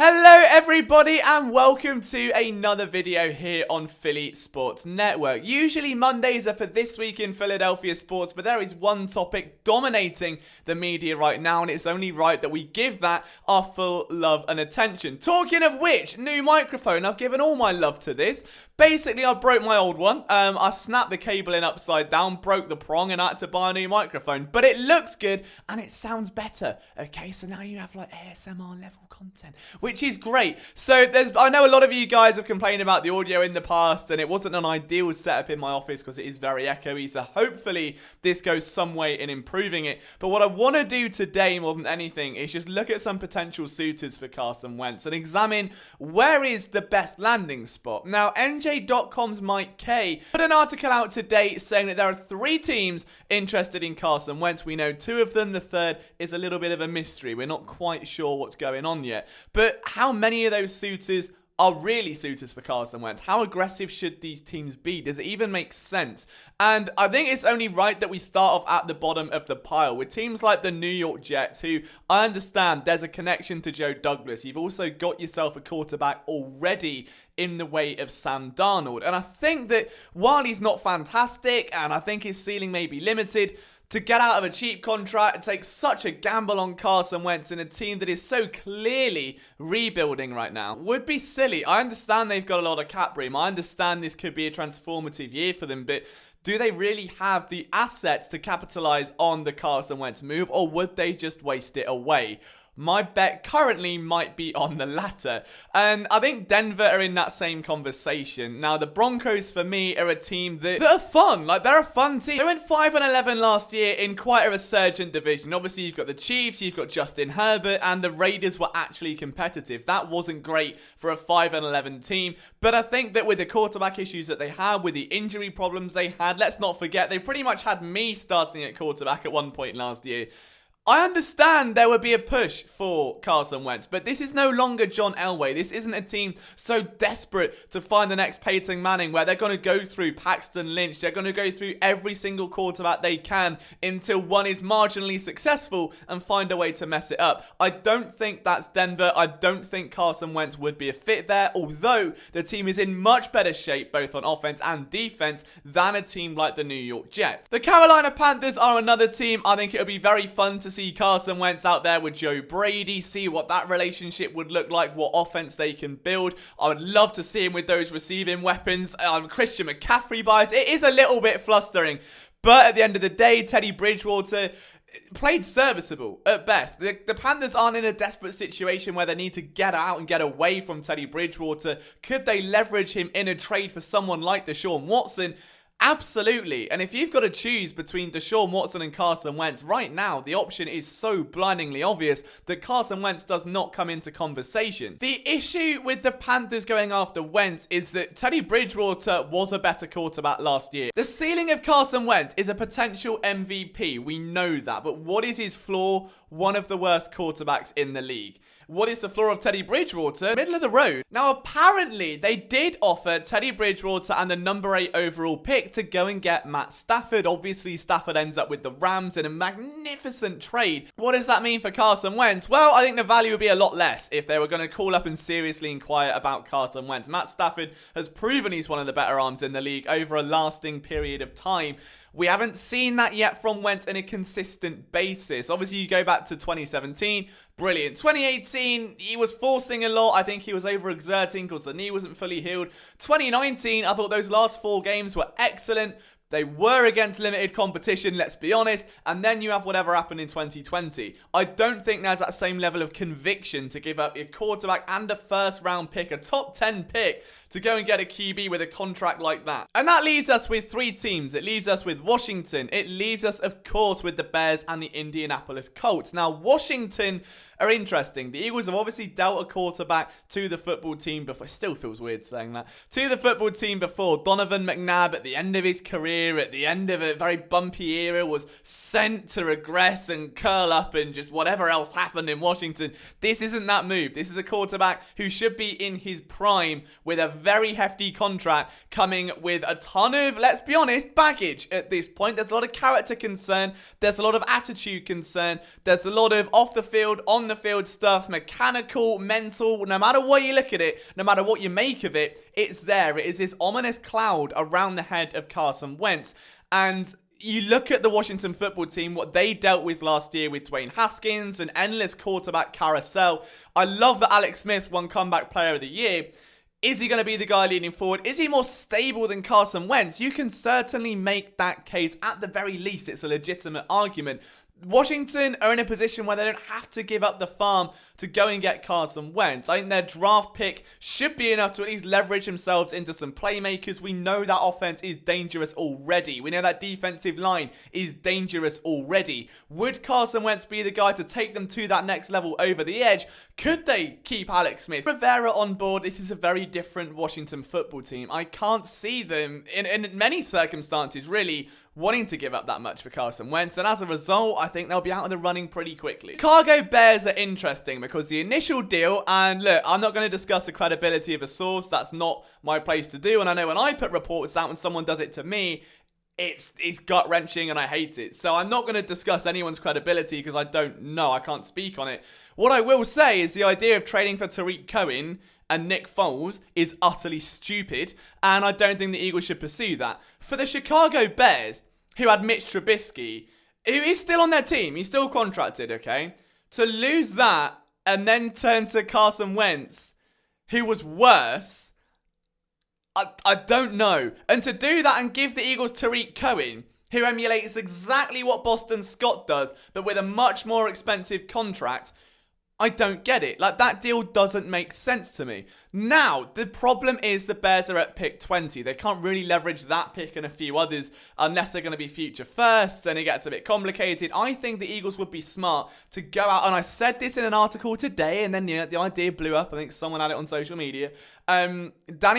Hello everybody and welcome to another video here on Philly Sports Network. Usually Mondays are for This Week in Philadelphia Sports, but there is one topic dominating the media right now and it's only right that we give that our full love and attention. Talking of which, new microphone. I've given all my love to this. Basically, I broke my old one. I snapped the cable in upside down, broke the prong, and I had to buy a new microphone. But it looks good, and it sounds better. Okay, so now you have like ASMR level content, which is great. So I know a lot of you guys have complained about the audio in the past, and it wasn't an ideal setup in my office because it is very echoey. So hopefully this goes some way in improving it. But what I want to do today more than anything is just look at some potential suitors for Carson Wentz and examine where is the best landing spot. Now, NJ.com's Mike K put an article out today saying that there are 3 teams interested in Carson Wentz. We know 2 of them. The third is a little bit of a mystery. We're not quite sure what's going on yet. But how many of those suitors are really suitors for Carson Wentz? How aggressive should these teams be? Does it even make sense? And I think it's only right that we start off at the bottom of the pile with teams like the New York Jets, who I understand there's a connection to Joe Douglas. You've also got yourself a quarterback already in the way of Sam Darnold. And I think that while he's not fantastic, and I think his ceiling may be limited, to get out of a cheap contract and take such a gamble on Carson Wentz in a team that is so clearly rebuilding right now would be silly. I understand they've got a lot of cap room. I understand this could be a transformative year for them, but do they really have the assets to capitalize on the Carson Wentz move, or would they just waste it away? My bet currently might be on the latter. And I think Denver are in that same conversation. Now, the Broncos, for me, are a team that are fun. Like, they're a fun team. They went 5-11 last year in quite a resurgent division. Obviously, you've got the Chiefs, you've got Justin Herbert, and the Raiders were actually competitive. That wasn't great for a 5-11 team. But I think that with the quarterback issues that they had, with the injury problems they had, let's not forget, they pretty much had me starting at quarterback at one point last year. I understand there would be a push for Carson Wentz, but this is no longer John Elway. This isn't a team so desperate to find the next Peyton Manning where they're going to go through Paxton Lynch. They're going to go through every single quarterback they can until one is marginally successful and find a way to mess it up. I don't think that's Denver. I don't think Carson Wentz would be a fit there, although the team is in much better shape both on offense and defense than a team like the New York Jets. The Carolina Panthers are another team. I think it would be very fun to see Carson Wentz out there with Joe Brady, see what that relationship would look like, what offense they can build. I would love to see him with those receiving weapons. Christian McCaffrey bias. It is a little bit flustering, but at the end of the day, Teddy Bridgewater played serviceable at best. The Panthers aren't in a desperate situation where they need to get out and get away from Teddy Bridgewater. Could they leverage him in a trade for someone like Deshaun Watson? Absolutely. And if you've got to choose between Deshaun Watson and Carson Wentz, right now, the option is so blindingly obvious that Carson Wentz does not come into conversation. The issue with the Panthers going after Wentz is that Teddy Bridgewater was a better quarterback last year. The ceiling of Carson Wentz is a potential MVP. We know that. But what is his floor? One of the worst quarterbacks in the league. What is the floor of Teddy Bridgewater? Middle of the road. Now, apparently, they did offer Teddy Bridgewater and the number 8 overall pick to go and get Matt Stafford. Obviously, Stafford ends up with the Rams in a magnificent trade. What does that mean for Carson Wentz? Well, I think the value would be a lot less if they were going to call up and seriously inquire about Carson Wentz. Matt Stafford has proven he's one of the better arms in the league over a lasting period of time. We haven't seen that yet from Wentz on a consistent basis. Obviously, you go back to 2017, brilliant. 2018, he was forcing a lot. I think he was overexerting because the knee wasn't fully healed. 2019, I thought those last 4 games were excellent. They were against limited competition, let's be honest, and then you have whatever happened in 2020. I don't think there's that same level of conviction to give up your quarterback and a first-round pick, a top 10 pick, to go and get a QB with a contract like that. And that leaves us with 3 teams. It leaves us with Washington. It leaves us, of course, with the Bears and the Indianapolis Colts. Now, Washington are interesting. The Eagles have obviously dealt a quarterback to the football team before. It still feels weird saying that. To the football team before. Donovan McNabb, at the end of his career, at the end of a very bumpy era, was sent to regress and curl up and just whatever else happened in Washington. This isn't that move. This is a quarterback who should be in his prime with a very hefty contract coming with a ton of, let's be honest, baggage at this point. There's a lot of character concern. There's a lot of attitude concern. There's a lot of off the field, on the field stuff, mechanical, mental, no matter what you look at it, no matter what you make of it, it's there. It is this ominous cloud around the head of Carson Wentz. And you look at the Washington football team, what they dealt with last year with Dwayne Haskins, an endless quarterback carousel. I love that Alex Smith won Comeback Player of the Year. Is he going to be the guy leading forward? Is he more stable than Carson Wentz? You can certainly make that case. At the very least, it's a legitimate argument. Washington are in a position where they don't have to give up the farm to go and get Carson Wentz. I think their draft pick should be enough to at least leverage themselves into some playmakers. We know that offense is dangerous already. We know that defensive line is dangerous already. Would Carson Wentz be the guy to take them to that next level over the edge? Could they keep Alex Smith? Rivera on board, this is a very different Washington football team. I can't see them, in many circumstances, really wanting to give up that much for Carson Wentz, and as a result, I think they'll be out of the running pretty quickly. Chicago Bears are interesting because the initial deal, and look, I'm not going to discuss the credibility of a source, that's not my place to do, and I know when I put reports out and someone does it to me, it's gut-wrenching and I hate it. So I'm not going to discuss anyone's credibility because I don't know, I can't speak on it. What I will say is the idea of trading for Tariq Cohen and Nick Foles is utterly stupid, and I don't think the Eagles should pursue that. For the Chicago Bears, who had Mitch Trubisky, who is still on their team, he's still contracted, okay? To lose that and then turn to Carson Wentz, who was worse, I don't know. And to do that and give the Eagles Tariq Cohen, who emulates exactly what Boston Scott does, but with a much more expensive contract, I don't get it. Like, that deal doesn't make sense to me. Now, the problem is the Bears are at pick 20. They can't really leverage that pick and a few others unless they're going to be future firsts, and it gets a bit complicated. I think the Eagles would be smart to go out, and I said this in an article today, and then the idea blew up. I think someone had it on social media. Danny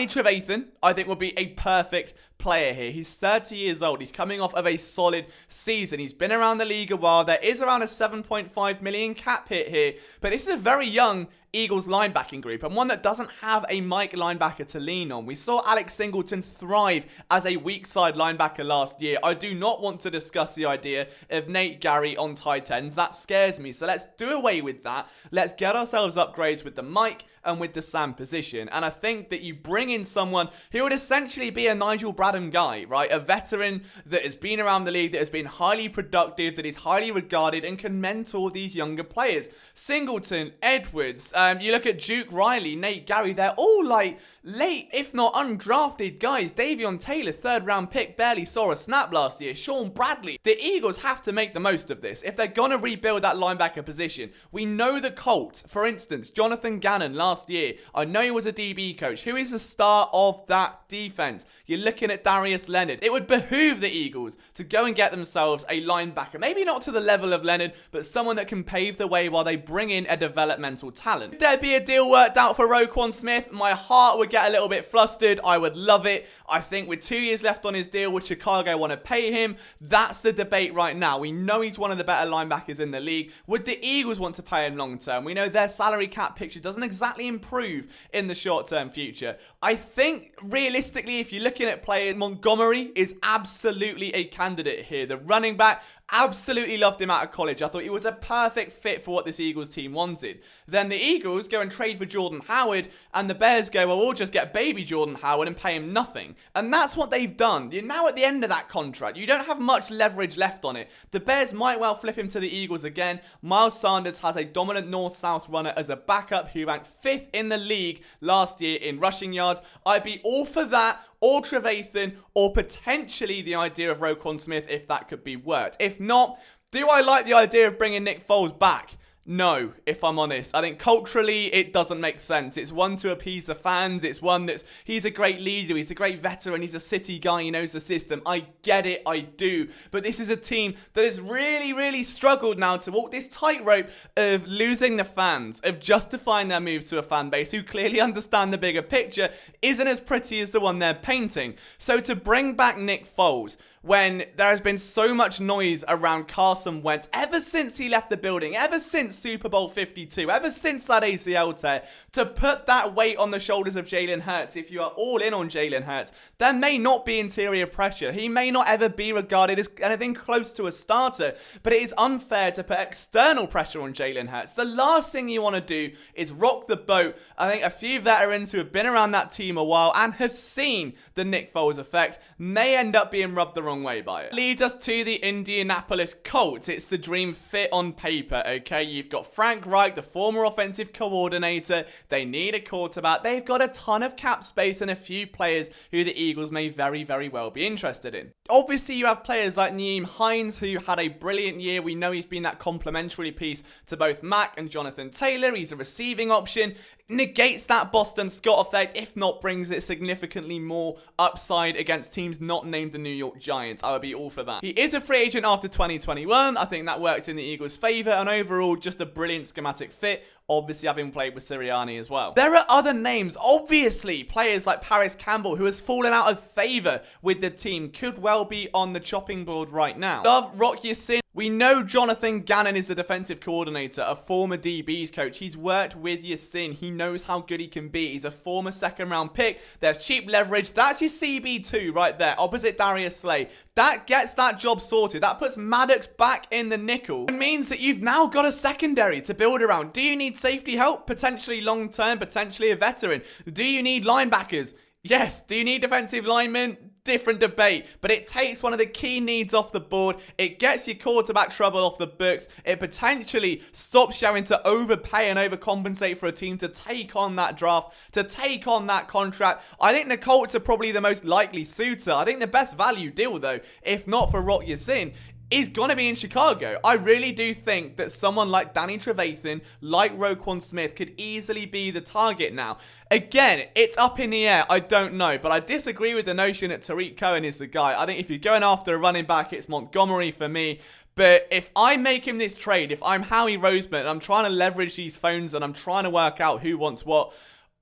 Trevathan, I think, would be a perfect player here. He's 30 years old. He's coming off of a solid season. He's been around the league a while. There is around a 7.5 million cap hit here, but this is a very young Eagles linebacking group and one that doesn't have a Mike linebacker to lean on. We saw Alex Singleton thrive as a weak side linebacker last year. I do not want to discuss the idea of Nate Gary on tight ends. That scares me. So let's do away with that. Let's get ourselves upgrades with the Mike and with the Sam position. And I think that you bring in someone who would essentially be a Nigel Bradham guy, right? A veteran that has been around the league, that has been highly productive, that is highly regarded and can mentor these younger players. Singleton, Edwards, you look at Duke Riley, Nate Gary, they're all like late, if not undrafted guys. Davion Taylor, 3rd round pick, barely saw a snap last year. Sean Bradley. The Eagles have to make the most of this. If they're going to rebuild that linebacker position, we know the Colts, for instance, Jonathan Gannon last year, I know he was a DB coach. Who is the star of that defense? You're looking at Darius Leonard. It would behoove the Eagles to go and get themselves a linebacker. Maybe not to the level of Leonard, but someone that can pave the way while they bring in a developmental talent. Would there be a deal worked out for Roquan Smith? My heart would get a little bit flustered. I would love it. I think with 2 years left on his deal, would Chicago want to pay him? That's the debate right now. We know he's one of the better linebackers in the league. Would the Eagles want to pay him long term? We know their salary cap picture doesn't exactly improve in the short term future. I think realistically, if you're looking at players, Montgomery is absolutely a candidate here. The running back, absolutely loved him out of college. I thought he was a perfect fit for what this Eagles team wanted. Then the Eagles go and trade for Jordan Howard, and the Bears go, well, we'll just get baby Jordan Howard and pay him nothing. And that's what they've done. You're now at the end of that contract. You don't have much leverage left on it. The Bears might well flip him to the Eagles again. Miles Sanders has a dominant north-south runner as a backup who ranked 5th in the league last year in rushing yards. I'd be all for that, or Trevathan, or potentially the idea of Roquan Smith if that could be worked. If not, do I like the idea of bringing Nick Foles back? No, if I'm honest. I think culturally it doesn't make sense. It's one to appease the fans. It's one he's a great leader. He's a great veteran. He's a city guy. He knows the system. I get it. I do. But this is a team that has really, really struggled now to walk this tightrope of losing the fans, of justifying their moves to a fan base who clearly understand the bigger picture isn't as pretty as the one they're painting. So to bring back Nick Foles, when there has been so much noise around Carson Wentz ever since he left the building, ever since Super Bowl 52, ever since that ACL tear, to put that weight on the shoulders of Jalen Hurts. If you are all in on Jalen Hurts, there may not be interior pressure. He may not ever be regarded as anything close to a starter, but it is unfair to put external pressure on Jalen Hurts. The last thing you want to do is rock the boat. I think a few veterans who have been around that team a while and have seen the Nick Foles effect may end up being rubbed the wrong way by it. Leads us to the Indianapolis Colts. It's the dream fit on paper, okay? You've got Frank Reich, the former offensive coordinator. They need a quarterback. They've got a ton of cap space and a few players who the Eagles may very, very well be interested in. Obviously, you have players like Nyheim Hines, who had a brilliant year. We know he's been that complementary piece to both Mac and Jonathan Taylor. He's a receiving option. Negates that Boston Scott effect, if not brings it significantly more upside against teams not named the New York Giants. I would be all for that. He is a free agent after 2021. I think that works in the Eagles' favour, and overall, just a brilliant schematic fit. Obviously, having played with Sirianni as well. There are other names, obviously. Players like Paris Campbell, who has fallen out of favour with the team, could well be on the chopping board right now. Love Rock Ya-Sin. We know Jonathan Gannon is a defensive coordinator, a former DBs coach. He's worked with Ya-Sin. He knows how good he can be. He's a former second-round pick. There's cheap leverage. That's your CB2 right there, opposite Darius Slay. That gets that job sorted. That puts Maddox back in the nickel. It means that you've now got a secondary to build around. Do you need safety help? Potentially long-term, potentially a veteran. Do you need linebackers? Yes. Do you need defensive linemen? Different debate, but it takes one of the key needs off the board. It gets your quarterback trouble off the books. It potentially stops you having to overpay and overcompensate for a team to take on that draft, to take on that contract. I think the Colts are probably the most likely suitor. I think the best value deal, though, if not for Rock Ya-Sin, is going to be in Chicago. I really do think that someone like Danny Trevathan, like Roquan Smith, could easily be the target now. Again, it's up in the air. I don't know. But I disagree with the notion that Tariq Cohen is the guy. I think if you're going after a running back, it's Montgomery for me. But if I'm making this trade, if I'm Howie Roseman and I'm trying to leverage these phones and I'm trying to work out who wants what,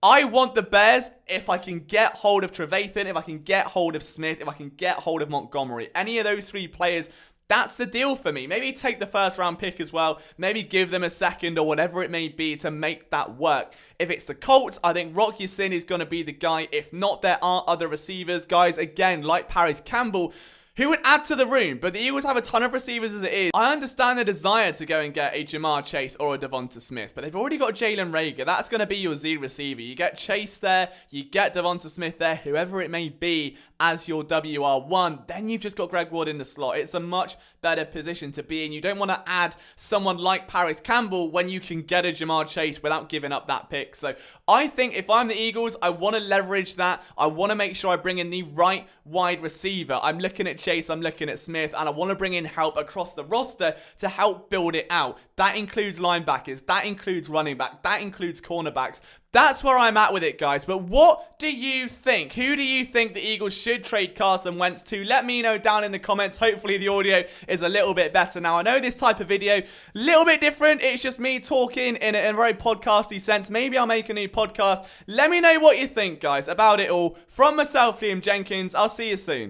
I want the Bears if I can get hold of Trevathan, if I can get hold of Smith, if I can get hold of Montgomery. Any of those three players, that's the deal for me. Maybe take the first round pick as well. Maybe give them a second or whatever it may be to make that work. If it's the Colts, I think Rock Ya-Sin is going to be the guy. If not, there are other receivers. Guys, again, like Paris Campbell, who would add to the room, but the Eagles have a ton of receivers as it is. I understand the desire to go and get a Jamar Chase or a Devonta Smith, but they've already got Jalen Reagor. That's going to be your Z receiver. You get Chase there, you get Devonta Smith there, whoever it may be, as your WR1, then you've just got Greg Ward in the slot. It's a much better position to be in. You don't want to add someone like Paris Campbell when you can get a Jamar Chase without giving up that pick. So I think if I'm the Eagles, I want to leverage that. I want to make sure I bring in the right wide receiver. I'm looking at Chase, I'm looking at Smith, and I want to bring in help across the roster to help build it out. That includes linebackers, that includes running back, that includes cornerbacks. That's where I'm at with it, guys. But what do you think? Who do you think the Eagles should trade Carson Wentz to? Let me know down in the comments. Hopefully the audio is a little bit better now. I know this type of video, a little bit different. It's just me talking in a very podcasty sense. Maybe I'll make a new podcast. Let me know what you think, guys, about it all. From myself, Liam Jenkins. I'll see you soon.